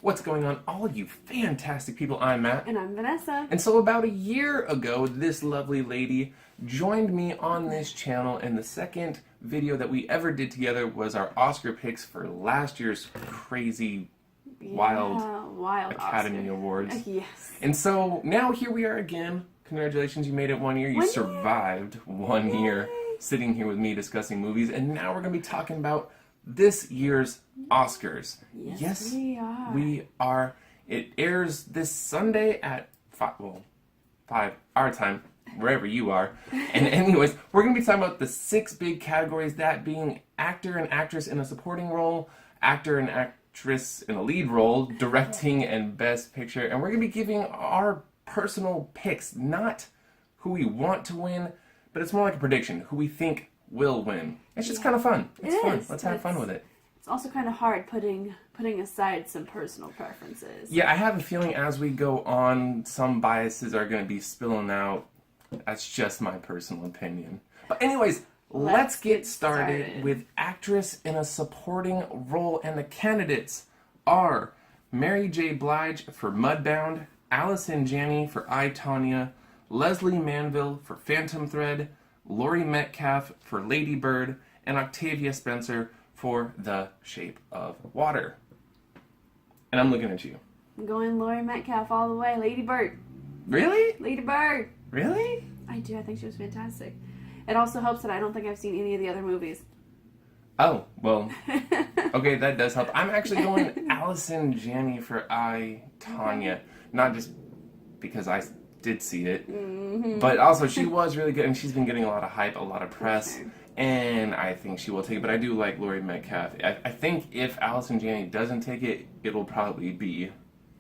What's going on, all you fantastic people? I'm Matt. And I'm Vanessa. And so about a year ago, this lovely lady joined me on this channel, and the second video that we ever did together was our Oscar picks for last year's crazy, wild Academy Oscar Awards. Yes. And so now here we are again. Congratulations, you made it 1 year. You survived 1 year sitting here with me discussing movies, and now we're going to be talking about this year's Oscars. Yes, we are. It airs this Sunday at 5 our time, wherever you are. And anyways, we're going to be talking about the 6 big categories, that being actor and actress in a supporting role, actor and actress in a lead role, directing, and best picture. And we're going to be giving our personal picks, not who we want to win, but it's more like a prediction, who we think will win. It's just kind of fun. It's fun. Let's have fun with it. It's also kind of hard putting aside some personal preferences. Yeah, I have a feeling as we go on, some biases are going to be spilling out. That's just my personal opinion. But anyways, let's get started with actress in a supporting role. And the candidates are Mary J. Blige for Mudbound, Allison Janney for I, Tonya, Leslie Manville for Phantom Thread, Laurie Metcalf for Lady Bird, and Octavia Spencer for The Shape of Water. And I'm looking at you. I'm going Laurie Metcalf all the way. Lady Bird. Really? Lady Bird. Really? I do. I think she was fantastic. It also helps that I don't think I've seen any of the other movies. Oh, well, okay, that does help. I'm actually going Allison Janney for I, Tonya. Not just because I did see it, but also she was really good, and she's been getting a lot of hype, a lot of press, and I think she will take it. But I do like Laurie Metcalf. I think if Allison Janney doesn't take it, it'll probably be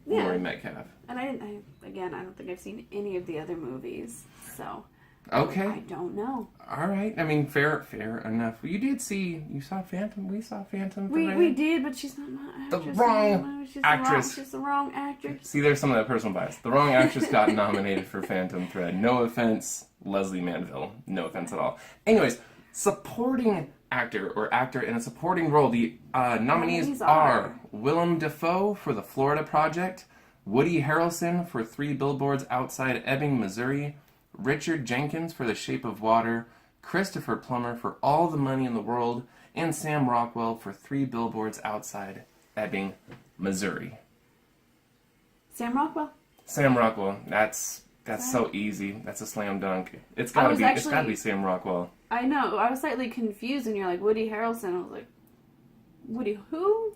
Laurie Metcalf. And I don't think I've seen any of the other movies, so okay, I don't know. All right, I mean, fair enough. You saw Phantom. We saw Phantom. We did, but she's not my actress. The wrong actress. She's the wrong actress. See, there's some of that personal bias. The wrong actress got nominated for Phantom Thread. No offense, Leslie Manville. No offense at all. Anyways, supporting actor or actor in a supporting role. The nominees are Willem Dafoe for The Florida Project, Woody Harrelson for 3 Billboards Outside Ebbing, Missouri, Richard Jenkins for The Shape of Water, Christopher Plummer for All the Money in the World, and Sam Rockwell for 3 Billboards Outside Ebbing, Missouri. Sam Rockwell. Sam Rockwell. That's so easy. That's a slam dunk. It's gotta be Sam Rockwell. I know. I was slightly confused, and you're like Woody Harrelson. I was like, Woody who?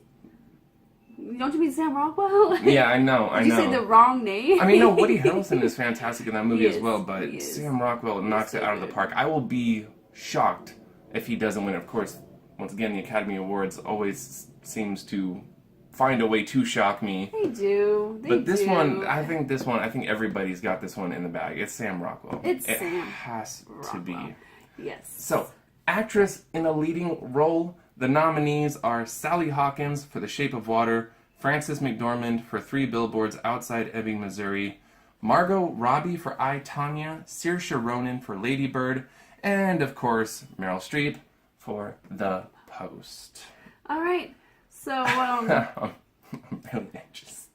Don't you mean Sam Rockwell? Yeah, I know. Did you say the wrong name? I mean, no. Woody Harrelson is fantastic in that movie as well, but Sam Rockwell knocks it out of the park. I will be shocked if he doesn't win. Of course, once again, the Academy Awards always seems to find a way to shock me. They do. But this one, I think everybody's got this one in the bag. It's Sam Rockwell. It has to be. Yes. So, actress in a leading role. The nominees are Sally Hawkins for The Shape of Water, Frances McDormand for 3 Billboards Outside Ebbing, Missouri, Margot Robbie for I, Tonya, Saoirse Ronan for Lady Bird, and of course Meryl Streep for The Post. All right. So I'm really anxious.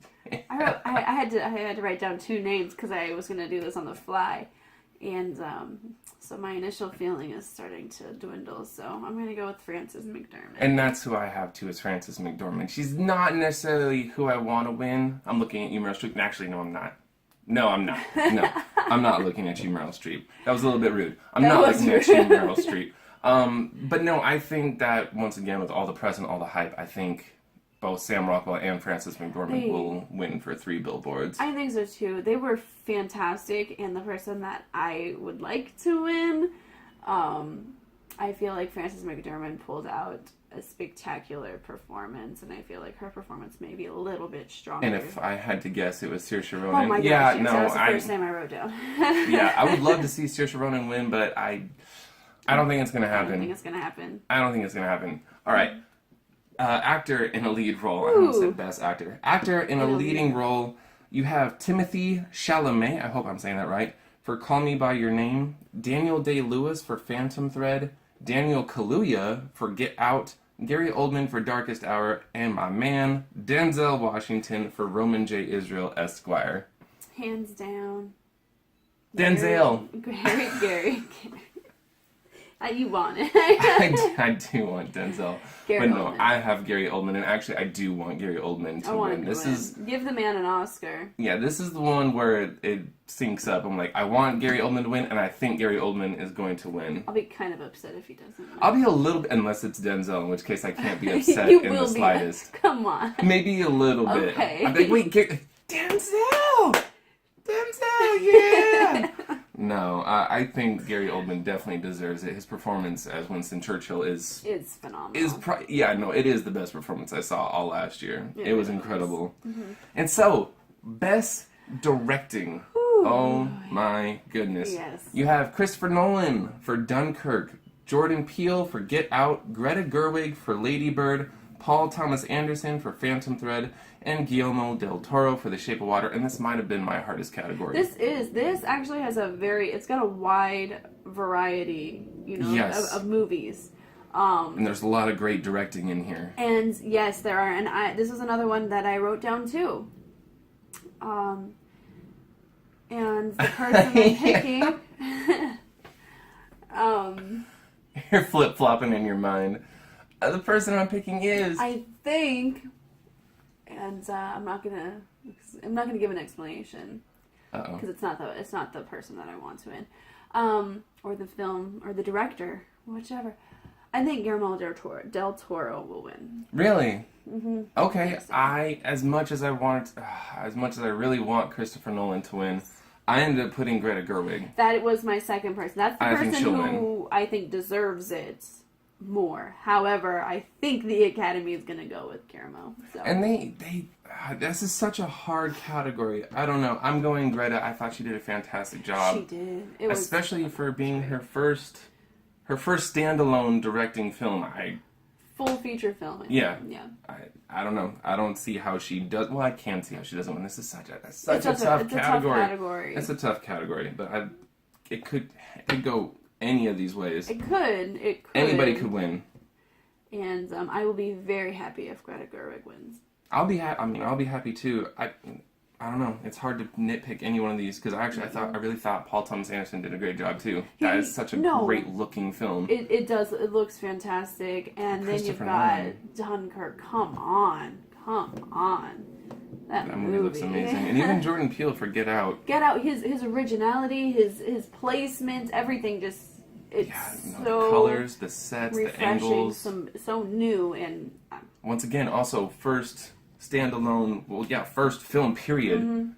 I had to write down 2 names because I was going to do this on the fly, and so my initial feeling is starting to dwindle. So I'm going to go with Frances McDormand. And that's who I have too, is Frances McDormand. She's not necessarily who I want to win. I'm looking at you, Meryl Streep. Actually, no, I'm not. No, I'm not. No, I'm not looking at you, Meryl Streep. That was a little bit rude. I'm not looking at you, Meryl Streep. But no, I think that, once again, with all the press and all the hype, I think both Sam Rockwell and Frances McDormand will win for 3 Billboards. I think so, too. They were fantastic, and the person that I would like to win, I feel like Frances McDormand pulled out a spectacular performance, and I feel like her performance may be a little bit stronger. And if I had to guess, it was Saoirse Ronan. Oh my gosh, yes, that was the first name I wrote down. Yeah, I would love to see Saoirse Ronan win, but I don't think it's going to happen. I don't think it's going to happen. I don't think it's going to happen. All right. Actor in a lead role. I almost said best actor. Actor in a leading role. You have Timothée Chalamet, I hope I'm saying that right, for Call Me By Your Name. Daniel Day-Lewis for Phantom Thread. Daniel Kaluuya for Get Out. Gary Oldman for Darkest Hour, and my man Denzel Washington for Roman J. Israel Esquire. Hands down. Denzel. Gary. You want it. I do want Denzel. Gary but no, Oldman. I have Gary Oldman, and actually I do want Gary Oldman to win. This is give the man an Oscar. Yeah, this is the one where it syncs up. I'm like, I want Gary Oldman to win, and I think Gary Oldman is going to win. I'll be kind of upset if he doesn't win. I'll be a little bit, unless it's Denzel, in which case I can't be upset You in will the be. slightest. Come on. Maybe a little bit. Okay. I'm like, wait, Denzel! Denzel, yeah! No, I think Gary Oldman definitely deserves it. His performance as Winston Churchill is It's phenomenal. it is the best performance I saw all last year. It was incredible. Mm-hmm. And so, best directing. Ooh. Oh my goodness. Yes. You have Christopher Nolan for Dunkirk, Jordan Peele for Get Out, Greta Gerwig for Lady Bird, Paul Thomas Anderson for Phantom Thread, and Guillermo del Toro for The Shape of Water, and this might have been my hardest category. This actually has it's got a wide variety, Yes. of movies. And there's a lot of great directing in here. And yes, there are, and this is another one that I wrote down too. And the person I'm picking, You're flip-flopping in your mind. The person I'm picking is... I think, and I'm not gonna give an explanation Uh-oh. because it's not the person that I want to win, or the film or the director, whichever. I think Guillermo del Toro will win. Really? Mm-hmm. Okay, So. as much as I really want Christopher Nolan to win, I ended up putting Greta Gerwig. That was my second person. That's the I think person she'll who I think deserves it more. However, I think the Academy is going to go with Guillermo. So. And this is such a hard category. I don't know. I'm going Greta. I thought she did a fantastic job. She did. Especially for being her first standalone directing film. Full feature film. Yeah. Yeah. I don't know. I don't see how she does. Well, I can see how she doesn't win. This is such a tough It's a tough category. It's a tough category, but it could go any of these ways. It could. Anybody could win. And I will be very happy if Greta Gerwig wins. I'll be happy too. I don't know. It's hard to nitpick any one of these because I really thought Paul Thomas Anderson did a great job too. That is such a great looking film. It does. It looks fantastic. And then you've got Dunkirk. Come on. That movie looks amazing. And even Jordan Peele for Get Out. Get Out. His originality, his placement, everything just. It's the so colors, the sets, the refreshing, angles. so new, and once again, also first standalone. Well, yeah, first film period. Mm-hmm.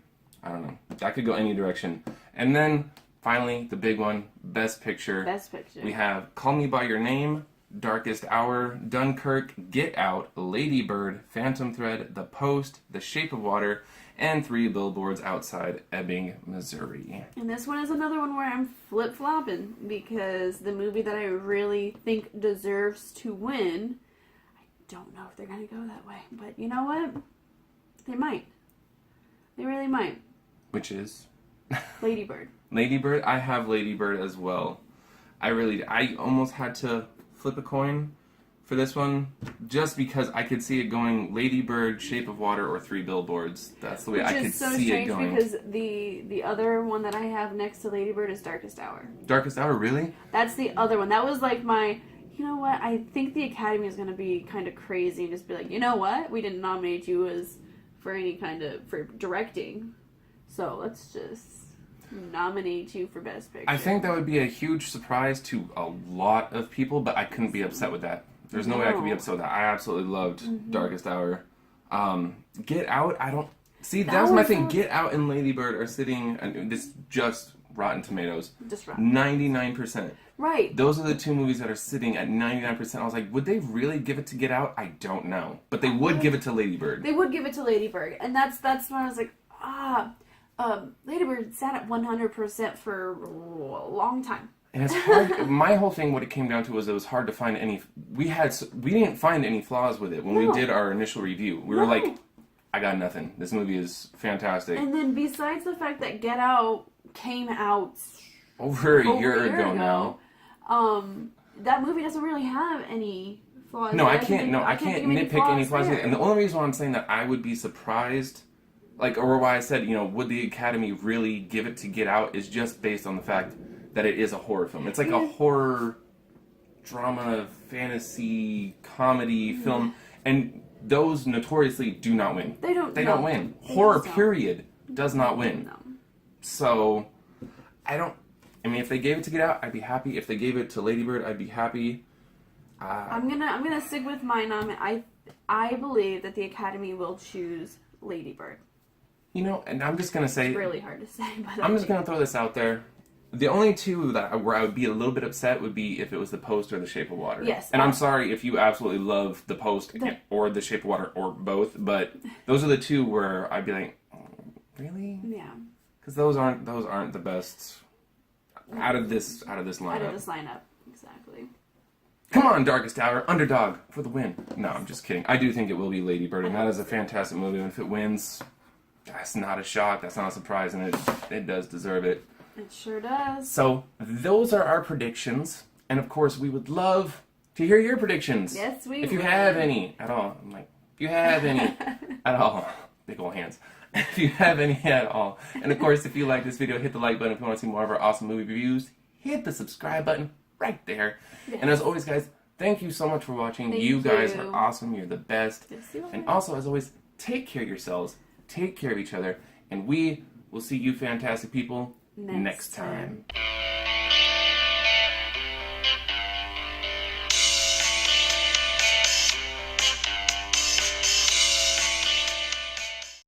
I don't know. That could go any direction. And then finally, the big one, Best Picture. Best Picture. We have Call Me by Your Name, Darkest Hour, Dunkirk, Get Out, Lady Bird, Phantom Thread, The Post, The Shape of Water, and 3 Billboards Outside Ebbing, Missouri. And this one is another one where I'm flip-flopping because the movie that I really think deserves to win, I don't know if they're going to go that way. But you know what? They might. They really might. Which is? Lady Bird. Lady Bird? I have Lady Bird as well. I almost had to flip a coin for this one, just because I could see it going Lady Bird, Shape of Water, or 3 Billboards. That's the way I could see it going. Which is so strange because the other one that I have next to Lady Bird is Darkest Hour. Darkest Hour, really? That's the other one. That was like my, you know what, I think the Academy is going to be kind of crazy and just be like, you know what, we didn't nominate you for directing, so let's just nominate you for Best Picture. I think that would be a huge surprise to a lot of people, but I couldn't be upset with that. There's no way I could be upset with that. I absolutely loved Darkest Hour. Get Out, I don't... See, that was my thing. Get Out and Lady Bird are sitting... This just Rotten Tomatoes. Just Rotten. 99%. Right. Those are the 2 movies that are sitting at 99%. I was like, would they really give it to Get Out? I don't know. But they would give it to Lady Bird. They would give it to Lady Bird. And that's when I was like, Lady Bird sat at 100% for a long time. And it's hard. My whole thing, what it came down to, was it was hard to find any... We didn't find any flaws with it when we did our initial review. We were like, I got nothing. This movie is fantastic. And then besides the fact that Get Out came out over a year ago now. That movie doesn't really have any flaws. No, I there. can't. No, I can't nitpick any flaws. there. And the only reason why I'm saying that I would be surprised, like, or why I said, would the Academy really give it to Get Out, is just based on the fact that it is a horror film. It's like a horror, drama, fantasy, comedy film, and those notoriously do not win. They don't. They no, don't win. they Horror, just don't. period, does not win. No. So, I mean, if they gave it to Get Out, I'd be happy. If they gave it to Lady Bird, I'd be happy. I'm gonna stick with my nomination. I believe that the Academy will choose Lady Bird. And I'm just gonna say, It's really hard to say, but I'm just gonna throw this out there. The only two where I would be a little bit upset would be if it was The Post or The Shape of Water. Yes. And I'm sorry if you absolutely love The Post or The Shape of Water or both, but those are the two where I'd be like, oh, really? Yeah. Because those aren't the best out of this lineup. Out of this lineup, exactly. Come on, Darkest Hour, underdog for the win. No, I'm just kidding. I do think it will be Lady Bird, and that is a fantastic movie. And if it wins, that's not a shock. That's not a surprise, and it does deserve it. It sure does. So those are our predictions, and of course, we would love to hear your predictions. Yes, we If you would. have any at all, I'm like, if you have any at all, big ol' hands. If you have any at all, and of course, if you like this video, hit the like button. If you want to see more of our awesome movie reviews, hit the subscribe button right there. Yes. And as always, guys, thank you so much for watching. Thank you guys you. are awesome. You're the best. Yes, you And are. also, as always, take care of yourselves, take care of each other, and we will see you fantastic people next time.